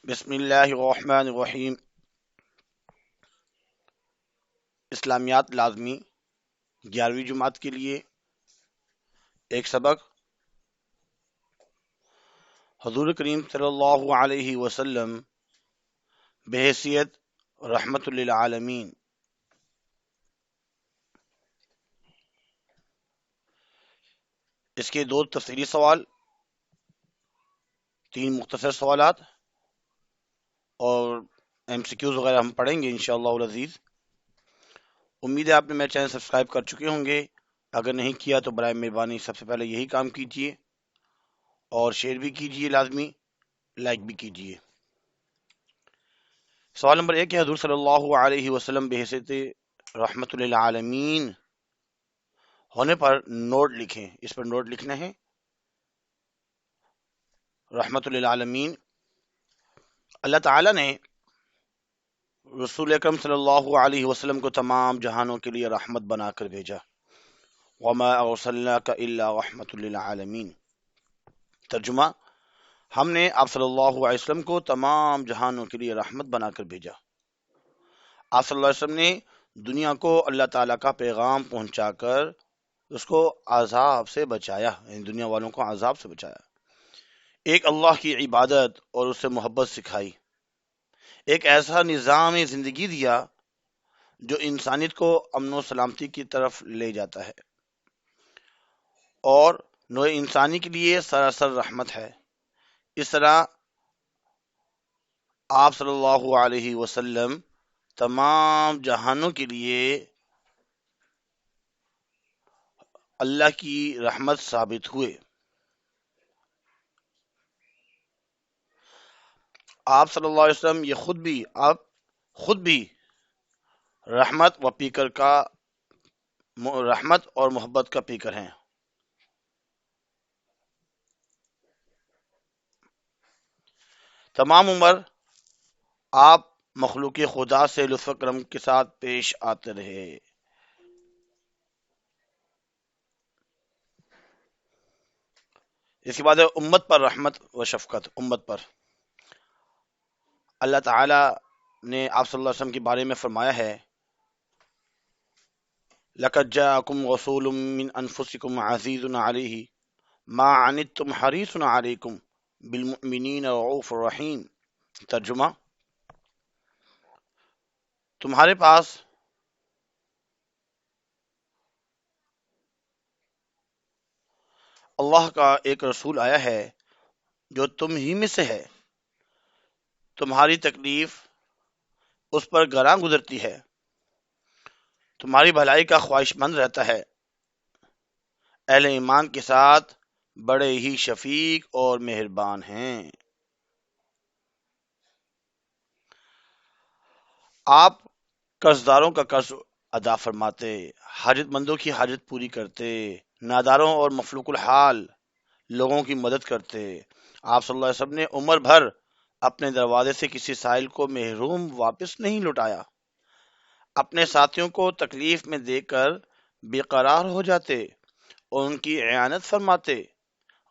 بسم اللہ الرحمن الرحیم۔ اسلامیات لازمی 11ویں جماعت کے لیے ایک سبق۔ حضور کریم صلی اللہ علیہ وسلم بحیثیت رحمت للعالمین۔ اس کے 2 تفصیلی سوال، 3 مختصر سوالات اور MCQs وغیرہ ہم پڑھیں گے انشاءاللہ العزیز۔ امید ہے آپ نے میرا چینل سبسکرائب کر چکے ہوں گے، اگر نہیں کیا تو برائے مہربانی سب سے پہلے یہی کام کیجیے اور شیئر بھی کیجیے، لازمی لائک بھی کیجیے۔ سوال نمبر 1 ہے، حضور صلی اللہ علیہ وسلم بحیثیت رحمت للعالمین ہونے پر نوٹ لکھیں۔ اس پر نوٹ لکھنا ہے، رحمت للعالمین۔ اللہ تعالیٰ نے رسول اکرم صلی اللہ علیہ وسلم کو تمام جہانوں کے لیے رحمت بنا کر بھیجا۔ وما ارسلناک الا رحمت للعالمین۔ ترجمہ: ہم نے آپ صلی اللہ علیہ وسلم کو تمام جہانوں کے لیے رحمت بنا کر بھیجا۔ آپ صلی اللہ علیہ وسلم نے دنیا کو اللہ تعالیٰ کا پیغام پہنچا کر اس کو عذاب سے بچایا، یعنی دنیا والوں کو عذاب سے بچایا، ایک اللہ کی عبادت اور اس سے محبت سکھائی، ایک ایسا نظام زندگی دیا جو انسانیت کو امن و سلامتی کی طرف لے جاتا ہے اور نوع انسانی کے لیے سراسر رحمت ہے۔ اس طرح آپ صلی اللہ علیہ وسلم تمام جہانوں کے لیے اللہ کی رحمت ثابت ہوئے۔ آپ صلی اللہ علیہ وسلم آپ خود بھی رحمت اور محبت کا پیکر ہیں۔ تمام عمر آپ مخلوق خدا سے لطف و کرم کے ساتھ پیش آتے رہے۔ اس کے بعد ہے امت پر رحمت و شفقت۔ امت پر اللہ تعالی نے آپ صلی اللہ علیہ وسلم کے بارے میں فرمایا ہے، لَقَدْ جَاءَكُمْ رَسُولٌ مِّنْ أَنفُسِكُمْ عَزِيزٌ عَلَيْهِ مَا عَنِتُّمْ حَرِيصٌ عَلَيْكُمْ بِالْمُؤْمِنِينَ رَءُوفٌ رَحِيمٌ۔ ترجمہ: تمہارے پاس اللہ کا ایک رسول آیا ہے جو تم ہی میں سے ہے، تمہاری تکلیف اس پر گراں گزرتی ہے، تمہاری بھلائی کا خواہش مند رہتا ہے، اہل ایمان کے ساتھ بڑے ہی شفیق اور مہربان ہیں۔ آپ قرضداروں کا قرض ادا فرماتے، حاجت مندوں کی حاجت پوری کرتے، ناداروں اور مفلوق الحال لوگوں کی مدد کرتے۔ آپ صلی اللہ علیہ وسلم نے عمر بھر اپنے دروازے سے کسی سائل کو محروم واپس نہیں لوٹایا، اپنے ساتھیوں کو تکلیف میں دیکھ کر بے قرار ہو جاتے اور ان کی اعانت فرماتے،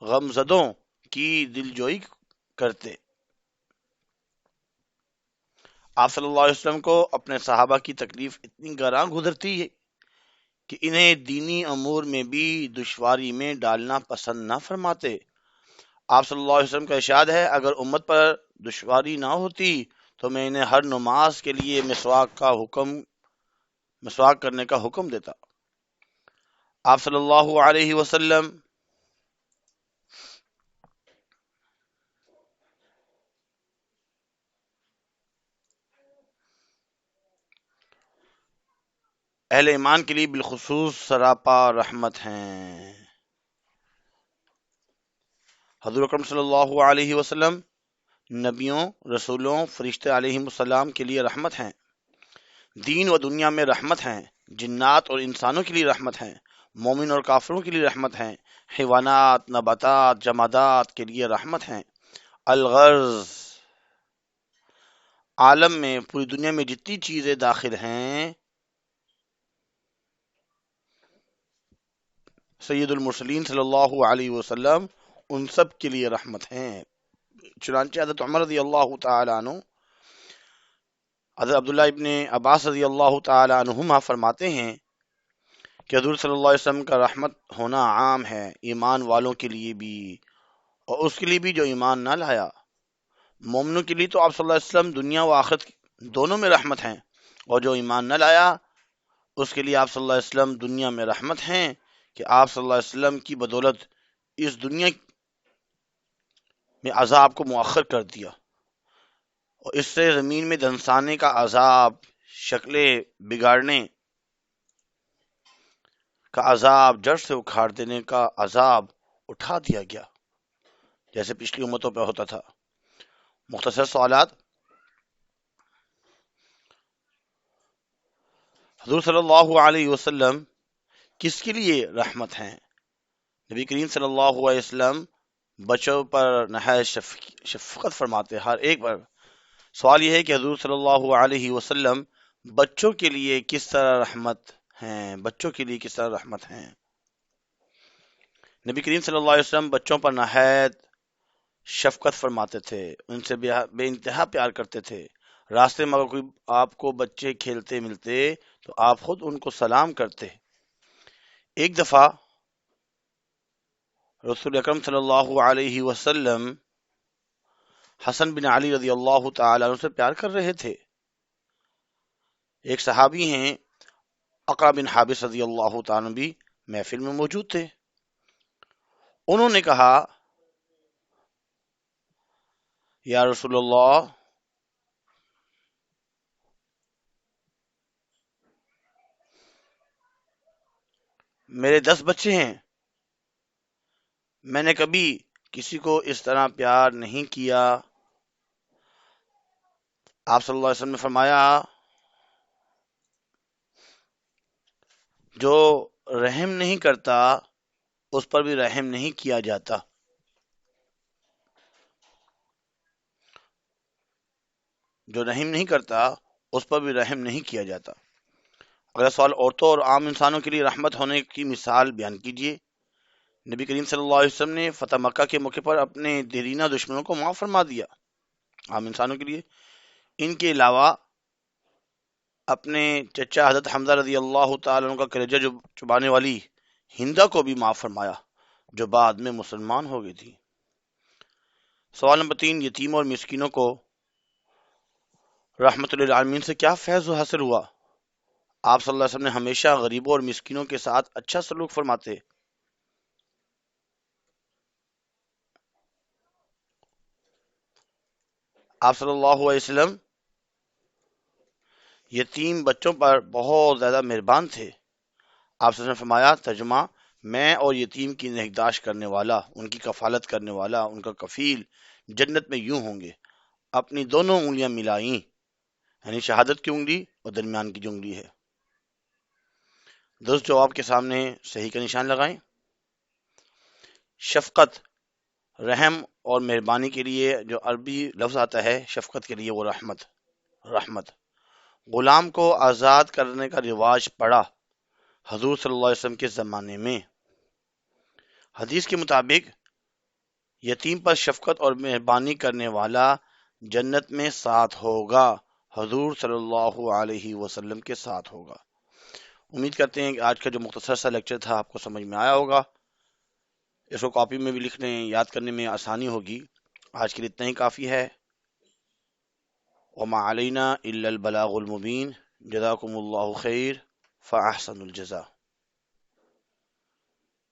غم زدوں کی دلجوئی کرتے۔ آپ صلی اللہ علیہ وسلم کو اپنے صحابہ کی تکلیف اتنی گراں گزرتی ہے کہ انہیں دینی امور میں بھی دشواری میں ڈالنا پسند نہ فرماتے۔ آپ صلی اللہ علیہ وسلم کا ارشاد ہے، اگر امت پر دشواری نہ ہوتی تو میں انہیں ہر نماز کے لیے مسواک کرنے کا حکم دیتا۔ آپ صلی اللہ علیہ وسلم اہل ایمان کے لیے بالخصوص سراپا رحمت ہیں۔ حضور اکرم صلی اللہ علیہ وسلم نبیوں، رسولوں، فرشتے علیہ السلام کے لیے رحمت ہیں، دین و دنیا میں رحمت ہیں، جنات اور انسانوں کے لیے رحمت ہیں، مومن اور کافروں کے لیے رحمت ہیں، حیوانات، نباتات، جمادات کے لیے رحمت ہیں۔ الغرض عالم میں، پوری دنیا میں جتنی چیزیں داخل ہیں، سید المرسلین صلی اللہ علیہ وسلم ان سب کے لیے رحمت ہیں۔ چنانچہ حضرت عمر رضی اللہ تعالیٰ عنہ، حضرت عبداللہ ابن عباس رضی اللہ تعالیٰ عنہما فرماتے ہیں کہ حضور صلی اللہ علیہ وسلم کا رحمت ہونا عام ہے، ایمان والوں کے لیے بھی اور اس کے لیے بھی جو ایمان نہ لایا۔ مومنوں کے لیے تو آپ صلی اللہ علیہ وسلم دنیا و آخرت دونوں میں رحمت ہیں، اور جو ایمان نہ لایا اس کے لیے آپ صلی اللہ علیہ وسلم دنیا میں رحمت ہیں کہ آپ صلی اللہ علیہ وسلم کی بدولت اس دنیا میں عذاب کو مؤخر کر دیا، اور اس سے زمین میں دھنسانے کا عذاب، شکلیں بگاڑنے کا عذاب، جڑ سے اکھاڑ دینے کا عذاب اٹھا دیا گیا جیسے پچھلی امتوں پہ ہوتا تھا۔ مختصر سوالات۔ حضور صلی اللہ علیہ وسلم کس کے لیے رحمت ہیں؟ نبی کریم صلی اللہ علیہ وسلم بچوں پر نہایت شفقت فرماتے، ہر ایک پر۔ سوال یہ ہے کہ حضور صلی اللہ علیہ وسلم بچوں کے لیے کس طرح رحمت ہیں؟ بچوں کے لیے کس طرح رحمت ہیں؟ نبی کریم صلی اللہ علیہ وسلم بچوں پر نہایت شفقت فرماتے تھے، ان سے بے انتہا پیار کرتے تھے۔ راستے میں اگر کوئی آپ کو بچے کھیلتے ملتے تو آپ خود ان کو سلام کرتے۔ ایک دفعہ رسول اکرم صلی اللہ علیہ وسلم حسن بن علی رضی اللہ تعالیٰ عنہ سے پیار کر رہے تھے۔ ایک صحابی ہیں اقرا بن حابس رضی اللہ تعالیٰ عنہ بھی محفل میں موجود تھے۔ انہوں نے کہا، یا رسول اللہ، میرے 10 بچے ہیں، میں نے کبھی کسی کو اس طرح پیار نہیں کیا۔ آپ صلی اللہ علیہ وسلم نے فرمایا، جو رحم نہیں کرتا اس پر بھی رحم نہیں کیا جاتا۔ جو رحم نہیں کرتا اس پر بھی رحم نہیں کیا جاتا۔ اگلا سوال، عورتوں اور عام انسانوں کے لیے رحمت ہونے کی مثال بیان کیجیے۔ نبی کریم صلی اللہ علیہ وسلم نے فتح مکہ کے موقع پر اپنے دیرینہ دشمنوں کو معاف فرما دیا، عام انسانوں کے لیے۔ ان کے علاوہ اپنے چچا حضرت حمزہ رضی اللہ تعالیٰ عنہ کا کلیجہ چبانے والی ہندا کو بھی معاف فرمایا، جو بعد میں مسلمان ہو گئی تھی۔ سوال نمبر 3، یتیم اور مسکینوں کو رحمت للعالمین سے کیا فیض حاصل ہوا؟ آپ صلی اللہ علیہ وسلم نے ہمیشہ غریبوں اور مسکینوں کے ساتھ اچھا سلوک فرماتے۔ آپ صلی اللہ علیہ وسلم یتیم بچوں پر بہت زیادہ مہربان تھے۔ آپ صلی اللہ علیہ وسلم نے فرمایا، ترجمہ، میں اور یتیم کی نگہداشت کرنے والا، ان کی کفالت کرنے والا، ان کا کفیل جنت میں یوں ہوں گے، اپنی دونوں انگلیاں ملائیں، یعنی شہادت کی انگلی اور درمیان کی جو انگلی ہے۔ دوست جواب کے سامنے صحیح کا نشان لگائیں۔ شفقت، رحم اور مہربانی کے لیے جو عربی لفظ آتا ہے شفقت کے لیے، وہ رحمت۔ غلام کو آزاد کرنے کا رواج پڑا حضور صلی اللہ علیہ وسلم کے زمانے میں۔ حدیث کے مطابق یتیم پر شفقت اور مہربانی کرنے والا جنت میں ساتھ ہوگا، حضور صلی اللہ علیہ وسلم کے ساتھ ہوگا۔ امید کرتے ہیں کہ آج کا جو مختصر سا لیکچر تھا آپ کو سمجھ میں آیا ہوگا، اس کو کاپی میں بھی لکھنے یاد کرنے میں آسانی ہوگی۔ آج کے لیے اتنا ہی کافی ہے۔ وما علینا الا البلاغ المبین۔ جزاکم اللہ خیر، فاحسن الجزاء۔